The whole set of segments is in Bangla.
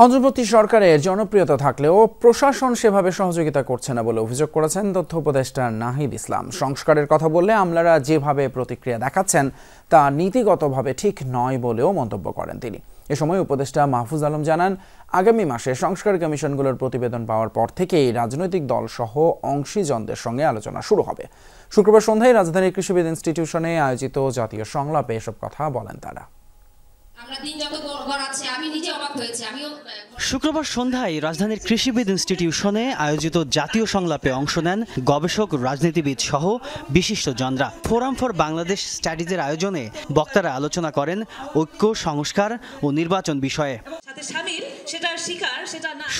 অন্তর্বর্তী সরকারের জনপ্রিয়তা থাকলেও প্রশাসন সেভাবে সহযোগিতা করছে না বলে অভিযোগ করেছেন তথ্য উপদেষ্টা নাহিদ ইসলাম। সংস্কারের কথা বললে আমলারা যেভাবে প্রতিক্রিয়া দেখাচ্ছেন তা নীতিগতভাবে ঠিক নয় বলেও মন্তব্য করেন তিনি। এ সময় উপদেষ্টা মাহফুজ আলম জানান, আগামী মাসে সংস্কার কমিশনগুলোর প্রতিবেদন পাওয়ার পর থেকেই রাজনৈতিক দলসহ অংশীজনদের সঙ্গে আলোচনা শুরু হবে। শুক্রবার সন্ধ্যায় রাজধানীর কৃষিবিদ ইনস্টিটিউশনে আয়োজিত জাতীয় সংলাপে এসব কথা বলেন তারা। শুক্রবার সন্ধ্যায় রাজধানীর কৃষিবিদ ইনস্টিটিউশনে আয়োজিত জাতীয় সংলাপে অংশ নেন গবেষক, রাজনীতিবিদ সহ বিশিষ্টজনরা। ফোরাম ফর বাংলাদেশ স্টাডিজের আয়োজনে বক্তারা আলোচনা করেন ঐক্য, সংস্কার ও নির্বাচন বিষয়ে।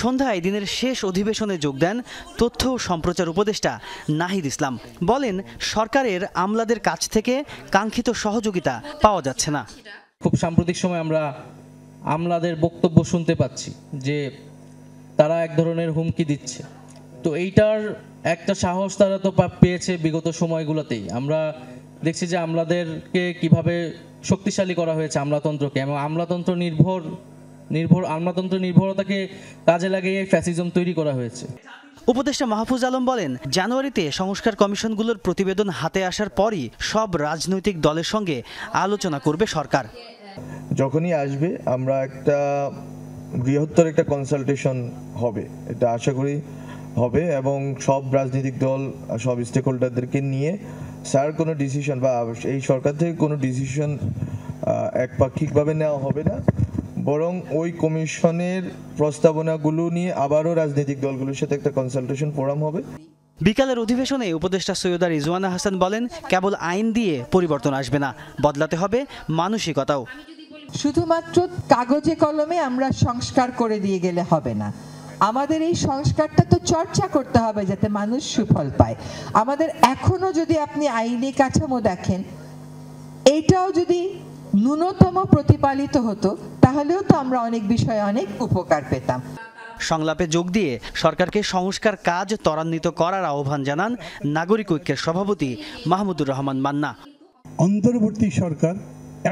সন্ধ্যায় দিনের শেষ অধিবেশনে যোগ দেন তথ্য ও সম্প্রচার উপদেষ্টা নাহিদ ইসলাম। বলেন, সরকারের আমলাদের কাছ থেকে কাঙ্ক্ষিত সহযোগিতা পাওয়া যাচ্ছে না। খুব সাম্প্রতিক সময় আমরা আমলাদের বক্তব্য শুনতে পাচ্ছি যে তারা এক ধরনের হুমকি দিচ্ছে। তো এইটার একটা সাহস তারা তো পেয়েছে বিগত সময়গুলোতেই। আমরা দেখছি যে আমলাদেরকে কিভাবে শক্তিশালী করা হয়েছে আমলাতন্ত্রকে, এবং আমলাতন্ত্র নির্ভরতাকে কাজে লাগিয়ে ফ্যাসিজম তৈরি করা হয়েছে। উপদেষ্টা মাহফুজ আলম বলেন, জানুয়ারিতে সংস্কার কমিশনগুলোর প্রতিবেদন হাতে আসার পরই সব রাজনৈতিক দলের সঙ্গে আলোচনা করবে সরকার। যখনই আসবে আমরা একটা বৃহত্তর একটা কনসালটেশন হবে, এটা আশা করি হবে, এবং সব রাজনৈতিক দল, সব স্টেক হোল্ডারদেরকে নিয়ে স্যার কোনো ডিসিশন বা এই সরকার থেকে কোনো ডিসিশন একপাক্ষিকভাবে নেওয়া হবে না, বরং ওই কমিশনের প্রস্তাবনাগুলো নিয়ে আবারও রাজনৈতিক দলগুলোর সাথে একটা কনসালটেশন ফোরাম হবে। বিকালের অধিবেশনে উপদেষ্টা সৈয়দা রিজওয়ানা হাসান বলেন, কেবল আইন দিয়ে পরিবর্তন আসবে না, বদলাতে হবে মানসিকতাও। শুধুমাত্র কাগজে কলমে আমরা সংস্কার করে দিয়ে গেলে হবে না, আমাদের এই সংস্কারটা তো চর্চা করতে হবে যাতে মানুষ সুফল পায়। আমাদের এখনো যদি আপনি আইনি কাঠামো দেখেন, এইটাও যদি ন্যূনতম প্রতিপালিত হতো তাহলেও তো আমরা অনেক বিষয়ে অনেক উপকার পেতাম। সংলাপে যোগ দিয়ে সরকারকে সংস্কার কাজ ত্বরান্বিত করার আহ্বান জানান নাগরিক ঐক্যের সভাপতি মাহমুদুর রহমান মান্না। অন্তর্বর্তী সরকার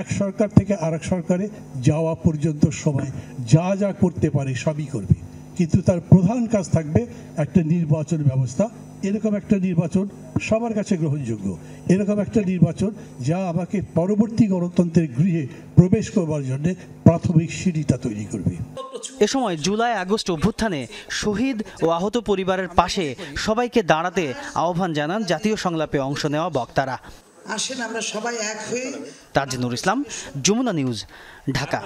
এক সরকার থেকে আরেক সরকারে যাওয়া পর্যন্ত সময় যা যা করতে পারে সবই করবে, কিন্তু তার প্রধান কাজ থাকবে একটা নির্বাচন ব্যবস্থা। এরকম একটা নির্বাচন সবার কাছে গ্রহণযোগ্য, এরকম একটা নির্বাচন যা আমাকে পরবর্তী গণতন্ত্রের গৃহে প্রবেশ করবার জন্য প্রাথমিক সিঁড়িটা তৈরি করবে। এ সময় জুলাই আগস্ট অভ্যুত্থানে শহীদ ও আহত পরিবারের পাশে সবাইকে দাঁড়াতে আহ্বান জানান জাতীয় সংলাপে অংশ নেওয়া বক্তারা। আসেন আমরা সবাই এক হয়ে। তাজনুর ইসলাম, যমুনা নিউজ, ঢাকা।